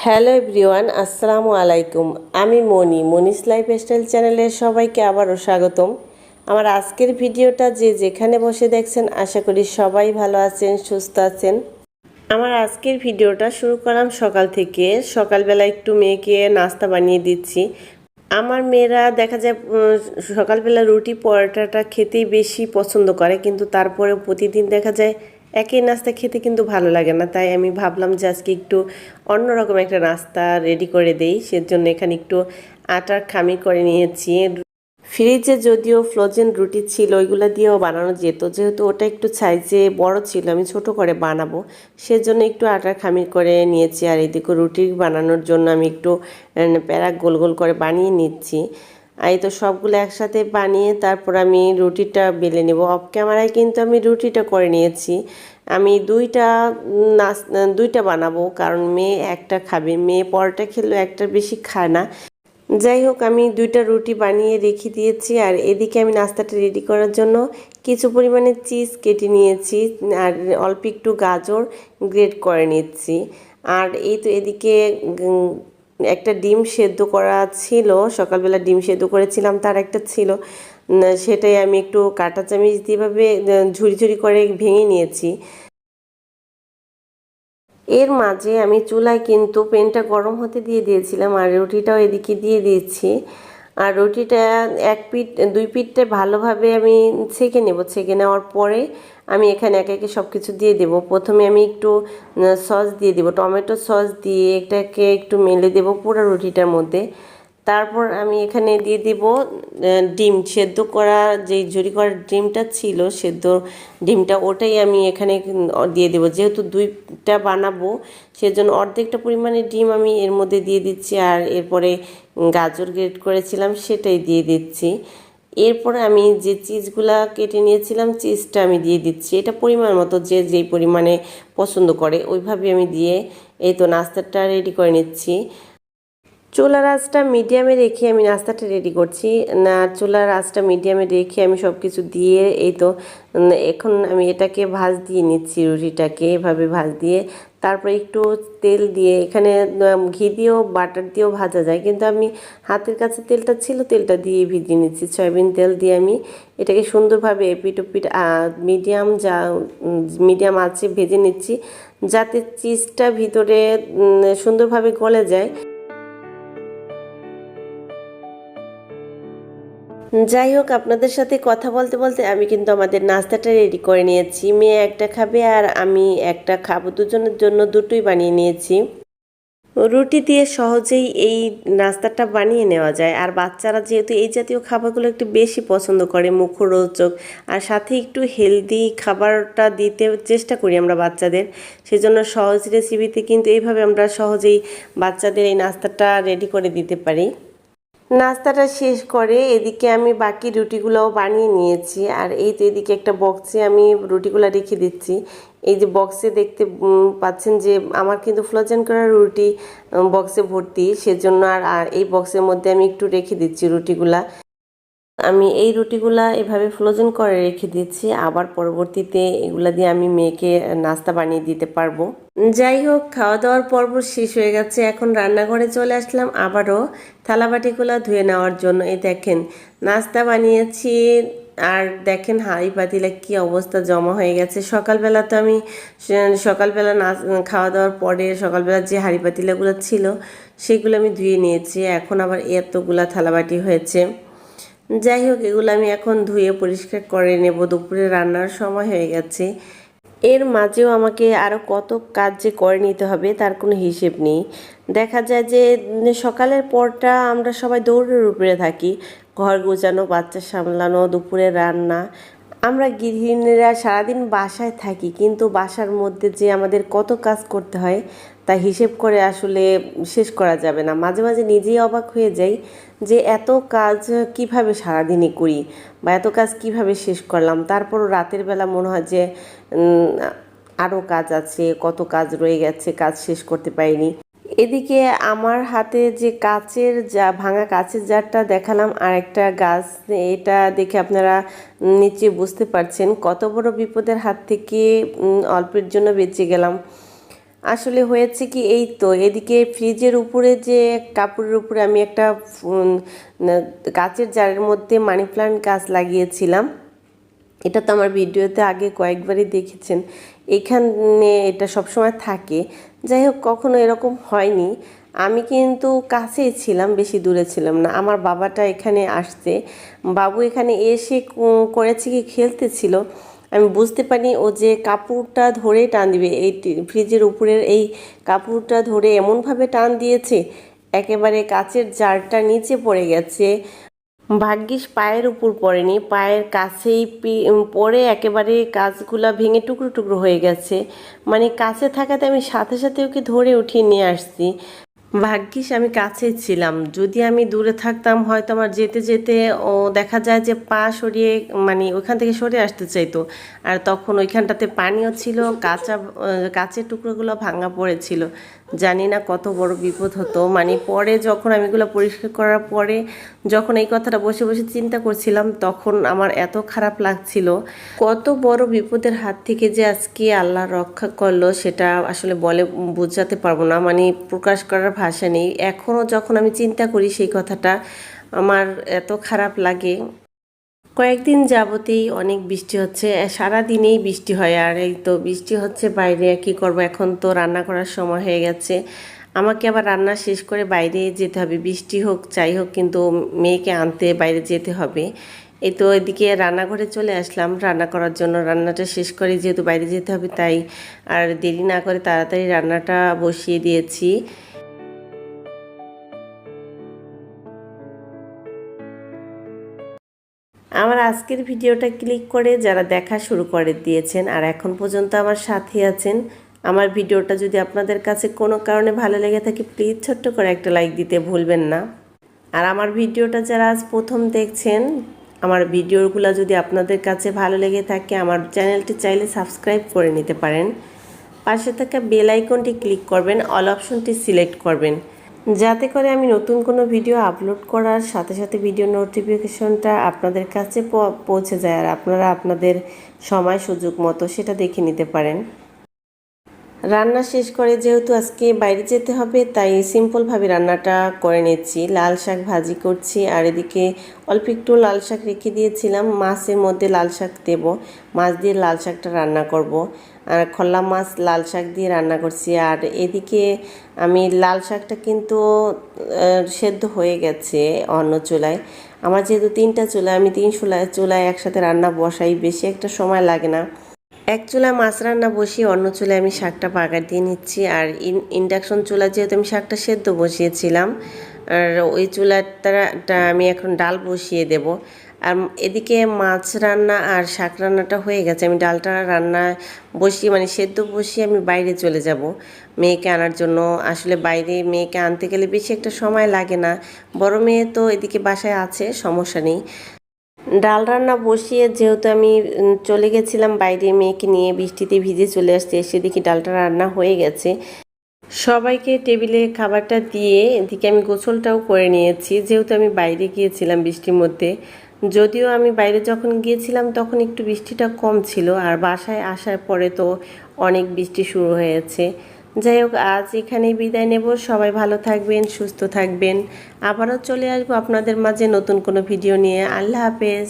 Hello everyone, আসসালামু আলাইকুম। আমি মনিস লাইফস্টাইল চ্যানেলে সবাইকে আবারও স্বাগতম। আমার আজকের ভিডিওটা যে যেখানে বসে দেখছেন, আশা করি সবাই ভালো আছেন, সুস্থ আছেন। আমার আজকের ভিডিওটা শুরু করলাম সকাল থেকে। সকালবেলা একটু মেয়েকে নাস্তা বানিয়ে দিচ্ছি। আমার মেয়েরা দেখা যায় সকালবেলা রুটি পরোটাটা খেতেই বেশি পছন্দ করে, কিন্তু তারপরেও প্রতিদিন দেখা যায় একই নাস্তা খেতে কিন্তু ভালো লাগে না। তাই আমি ভাবলাম যে আজকে একটু অন্যরকম একটা নাস্তা রেডি করে দেই। সেজন্য এখানে একটু আটার খামির করে নিয়েছি। ফ্রিজে যদিও ফ্রোজেন রুটি ছিল, ওইগুলো দিয়েও বানানো যেত, যেহেতু ওটা একটু সাইজে বড় ছিল, আমি ছোট করে বানাবো, সেজন্য একটু আটার খামির করে নিয়েছি। আর এদিকে রুটি বানানোর জন্য আমি একটু প্যারা গোল গোল করে বানিয়ে নিচ্ছি। এই তো সবগুলো একসাথে বানিয়ে তারপর আমি রুটিটা বেলে নেব। অফ ক্যামেরায় কিন্তু আমি রুটিটা করে নিয়েছি। আমি দুইটা বানাবো, কারণ মেয়ে একটা খাবে, মেয়ে পরোটা খেলেও একটার বেশি খায় না। যাই হোক, আমি দুইটা রুটি বানিয়ে রেখে দিয়েছি। আর এদিকে আমি নাস্তাটা রেডি করার জন্য কিছু পরিমাণে চিজ কেটে নিয়েছি আর অল্প একটু গাজর গ্রেট করে নিচ্ছি। আর এই তো এদিকে একটা ডিম সেদ্ধ করা ছিল, সকালবেলা ডিম সেদ্ধ করেছিলাম, তার একটা ছিল, সেটাই আমি একটু কাঁটা চামচ দিয়ে এভাবে ঝুরি ঝুরি করে ভেঙে নিয়েছি। এর মাঝে আমি চুলায় কিন্তু প্যানটা গরম হতে দিয়ে দিয়েছিলাম আর রুটিটাও এদিকে দিয়ে দিয়েছি। আর রুটিটা দুই পিঠটা ভালোভাবে আমি ছেঁকে নেব। ছেঁকে নেওয়ার পরে আমি এখানে একে একে সব কিছু দিয়ে দেব। প্রথমে আমি একটু সস দিয়ে দেব, টমেটো সস দিয়ে এটাকে একটু মেলে দেব পুরো রুটিটার মধ্যে। তারপর আমি এখানে দিয়ে দিব ডিম সেদ্ধ করা, যেই ঝুরি করা ডিমটা ছিল, সেদ্ধ ডিমটা, ওটাই আমি এখানে দিয়ে দেব। যেহেতু দুইটা বানাবো, সেজন্য অর্ধেকটা পরিমাণে ডিম আমি এর মধ্যে দিয়ে দিচ্ছি। আর এরপরে গাজর গ্রেট করেছিলাম সেটাই দিয়ে দিচ্ছি। এরপরে আমি যে চিজগুলা কেটে নিয়েছিলাম, চিজটা আমি দিয়ে দিচ্ছি। এটা পরিমাণ মতো যে যেই পরিমাণে পছন্দ করে ওইভাবে আমি দিয়ে এই তো নাস্তাটা রেডি করে নিচ্ছি। চুলার আঁচটা মিডিয়ামে রেখে আমি নাস্তাটা রেডি করছি। না, চুলার আঁচটা মিডিয়ামে রেখে আমি সব কিছু দিয়ে এই তো এখন আমি এটাকে ভাজ দিয়ে নিচ্ছি, রুটিটাকে এভাবে ভাজ দিয়ে তারপরে একটু তেল দিয়ে, এখানে ঘি দিয়েও বাটার দিয়েও ভাজা যায়, কিন্তু আমি হাতের কাছে তেলটা ছিল, তেলটা দিয়ে ভিজিয়ে নিচ্ছি। সয়াবিন তেল দিয়ে আমি এটাকে সুন্দরভাবে এপিট ওপিট মিডিয়াম আঁচে ভেজে নিচ্ছি, যাতে চিজটা ভিতরে সুন্দরভাবে গলে যায়। যাই হোক, আপনাদের সাথে কথা বলতে বলতে আমি কিন্তু আমাদের নাস্তাটা রেডি করে নিয়েছি। মেয়ে একটা খাবে আর আমি একটা খাবো, দুজনের জন্য দুটোই বানিয়ে নিয়েছি। রুটি দিয়ে সহজেই এই নাস্তাটা বানিয়ে নেওয়া যায়। আর বাচ্চারা যেহেতু এই জাতীয় খাবারগুলো একটু বেশি পছন্দ করে, মুখরোচক আর সাথে একটু হেলদি খাবারটা দিতে চেষ্টা করি আমরা বাচ্চাদের, সেজন্য সহজ রেসিপিতে কিন্তু এইভাবে আমরা সহজেই বাচ্চাদের এই নাস্তাটা রেডি করে দিতে পারি। নাস্তাটা শেষ করে এদিকে আমি বাকি রুটিগুলোও বানিয়ে নিয়েছি। আর এই তো এদিকে একটা বক্সে আমি রুটিগুলো রেখে দিচ্ছি। এই যে বক্সে দেখতে পাচ্ছেন যে আমার কিন্তু ফ্রোজেন করা রুটি বক্সে ভর্তি, সেজন্য আর এই বক্সের মধ্যে আমি একটু রেখে দিচ্ছি রুটিগুলা। আমি এই রুটিগুলা এভাবে ফ্রোজেন করে রেখে দিচ্ছি, আবার পরবর্তীতে এগুলা দিয়ে আমি মেয়েকে নাস্তা বানিয়ে দিতে পারবো। যাই হোক, খাওয়া দাওয়ার পর্ব শেষ হয়ে গেছে। এখন রান্নাঘরে চলে আসলাম আবারও থালাবাটিগুলো ধুয়ে নেওয়ার জন্য। এই দেখেন নাস্তা বানিয়েছি আর দেখেন হাঁড়ি পাতিলে কি অবস্থা জমা হয়ে গেছে। সকালবেলা তো আমি সকালবেলা খাওয়া দাওয়ার পরে সকালবেলা যে হাঁড়ি পাতিলাগুলো ছিল সেগুলো আমি ধুয়ে নিয়েছি। এখন আবার এতগুলা থালাবাটি হয়েছে। যাই হোক, এগুলো আমি এখন ধুয়ে পরিষ্কার করে নেব, দুপুরে রান্নার সময় হয়ে গেছে। এর মাঝেও আমাকে আরও কত কাজ যে করে নিতে হবে তার কোনো হিসেব নেই। দেখা যায় যে সকালের পরটা আমরা সবাই দৌড়ের উপরে থাকি, ঘর গোছানো, বাচ্চা সামলানো, দুপুরে রান্না। আমরা গৃহিণীরা সারাদিন বাসায় থাকি, কিন্তু বাসার মধ্যে যে আমাদের কত কাজ করতে হয় তা হিসেব করে আসলে শেষ করা যাবে না। মাঝে মাঝে নিজেই অবাক হয়ে যাই যে এত কাজ কিভাবে সারাদিনই করি বা এত কাজ কিভাবে শেষ করলাম। তারপরও রাতের বেলা মনে হয় যে আরও কাজ আছে, কত কাজ রয়ে গেছে, কাজ শেষ করতে পারিনি। এদিকে আমার হাতে যে ভাঙা কাচের জারটা দেখালাম, আর একটা গাছ, এটা দেখে আপনারা নিচে বুঝতে পারছেন কত বড় বিপদের হাত থেকে অল্পের জন্য বেঁচে গেলাম। আসলে হয়েছে কি, এই তো এদিকে ফ্রিজের উপরে যে কাপড়ের উপরে আমি একটা কাচের জারের মধ্যে মানি প্লান্ট গাছ লাগিয়েছিলাম। এটা তো আমার ভিডিওতে আগে কয়েকবারই দেখেছেন। এখানে এটা সবসময় থাকে। যাই হোক, কখনো এরকম হয়নি। আমি কিন্তু কাছেই ছিলাম, বেশি দূরে ছিলাম না। আমার বাবাটা এখানে আসছে, বাবু এখানে এসে করেছে কি, খেলতেছিল। আমি বুঝতে পারি ও যে কাপড়টা ধরে টান দিবে, এই ফ্রিজের উপরের এই কাপড়টা ধরে এমনভাবে টান দিয়েছে, একেবারে কাচের জারটা নিচে পড়ে গেছে। ভাগ্যিস পায়ের উপর পড়েনি, পায়ের কাছেই পড়ে একেবারে কাঁচগুলা ভেঙে টুকরো টুকরো হয়ে গেছে। মানে কাছে থাকাতে আমি সাথে সাথে ওকে ধরে উঠিয়ে নিয়ে আসছি। ভাগ্যিস আমি কাছে ছিলাম, যদি আমি দূরে থাকতাম হয়তো আমার যেতে যেতে ও দেখা যায় যে পা সরিয়ে, মানে ওইখান থেকে সরে আসতে চাইতো। আর তখন ওইখানটাতে পানিও ছিল, কাচের টুকরোগুলো ভাঙা পড়েছিল। জানি না কত বড় বিপদ হতো। মানে পরে যখন আমি এগুলো পরিষ্কার করার পরে যখন এই কথাটা বসে বসে চিন্তা করছিলাম, তখন আমার এত খারাপ লাগছিল। কত বড় বিপদের হাত থেকে যে আজকে আল্লাহ রক্ষা করলো, সেটা আসলে বলে বোঝাতে পারবো না। মানে প্রকাশ করার ভাষা নেই। এখনও যখন আমি চিন্তা করি সেই কথাটা, আমার এত খারাপ লাগে। কয়েকদিন যাবতেই অনেক বৃষ্টি হচ্ছে, সারা দিনেই বৃষ্টি হয়। আর এই তো বৃষ্টি হচ্ছে বাইরে, কি করব, এখন তো রান্না করার সময় হয়ে গেছে। আমাকে আবার রান্না শেষ করে বাইরে যেতে হবে, বৃষ্টি হোক যাই হোক, কিন্তু মেয়েকে আনতে বাইরে যেতে হবে। এই তো এদিকে রান্নাঘরে চলে আসলাম রান্না করার জন্য। রান্নাটা শেষ করে যেহেতু বাইরে যেতে হবে, তাই আর দেরি না করে তাড়াতাড়ি রান্নাটা বসিয়ে দিয়েছি। আমার আজকের ভিডিওটা ক্লিক করে যারা দেখা শুরু করে দিয়েছেন আর এখন পর্যন্ত আমার সাথে আছেন, আমার ভিডিওটা যদি আপনাদের কাছে কোনো কারণে ভালো লেগে থাকে, প্লিজ ছোট্ট করে একটা লাইক দিতে ভুলবেন না। আর আমার ভিডিওটা যারা আজ প্রথম দেখছেন, আমার ভিডিওগুলো যদি আপনাদের কাছে ভালো লেগে থাকে, আমার চ্যানেলটি চাইলে সাবস্ক্রাইব করে নিতে পারেন। পাশে থাকা বেল আইকনটি ক্লিক করবেন, অল অপশনটি সিলেক্ট করবেন, যাতে করে আমি নতুন কোনো ভিডিও আপলোড করার সাথে সাথে ভিডিও নোটিফিকেশনটা আপনাদের কাছে পৌঁছে যায় আর আপনারা আপনাদের সময় সুযোগ মতো সেটা দেখে নিতে পারেন। রান্না শেষ করে যেহেতু আজকে বাইরে যেতে হবে, তাই সিম্পলভাবে রান্নাটা করে নিচ্ছি। লাল শাক ভাজি করছি, আর এদিকে অল্প একটু লাল শাক রেখে দিয়েছিলাম, মাছের মধ্যে লাল শাক দেব, মাছ দিয়ে লাল শাকটা রান্না করব। আর খল্লা মাছ লাল শাক দিয়ে রান্না করছি। আর এদিকে আমি লাল শাকটা কিন্তু সেদ্ধ হয়ে গেছে অন্য চুলায়। আমার যেহেতু 3টা চুলা, আমি 3 চুলায় একসাথে রান্না বসাই, বেশি একটা সময় লাগে না। এক চুলায় মাছ রান্না বসিয়ে অন্য চুলায় আমি শাকটা বাগার দিয়ে নিচ্ছি। আর ইন্ডাকশন চুলা যেহেতু আমি শাকটা সেদ্ধ বসিয়েছিলাম, আর ওই চুলাটা আমি এখন ডাল বসিয়ে দেব। আর এদিকে মাছ রান্না আর শাক রান্নাটা হয়ে গেছে, আমি ডালটা রান্না বসিয়ে, মানে সেদ্ধ বসিয়ে আমি বাইরে চলে যাব মেয়েকে আনার জন্য। আসলে বাইরে মেয়েকে আনতে গেলে বেশি একটা সময় লাগে না, বড় মেয়ে তো এদিকে বাসায় আছে, সমস্যা নেই। ডাল রান্না বসিয়ে যেহেতু আমি চলে গেছিলাম বাইরে মেয়েকে নিয়ে, বৃষ্টিতে ভিজে চলে আসতে, এসে দেখি ডালটা রান্না হয়ে গেছে। সবাইকে টেবিলে খাবারটা দিয়ে এদিকে আমি গোসলটাও করে নিয়েছি, যেহেতু আমি বাইরে গিয়েছিলাম বৃষ্টির মধ্যে। যদিও আমি বাইরে যখন গিয়েছিলাম তখন একটু বৃষ্টিটা কম ছিল, আর বাসায় আসার পরে তো অনেক বৃষ্টি শুরু হয়েছে। যাই হোক, আজ এখানেই বিদায় নেব। সবাই ভালো থাকবেন, সুস্থ থাকবেন। আবারও চলে আসবো আপনাদের মাঝে নতুন কোনো ভিডিও নিয়ে। আল্লাহ হাফেজ।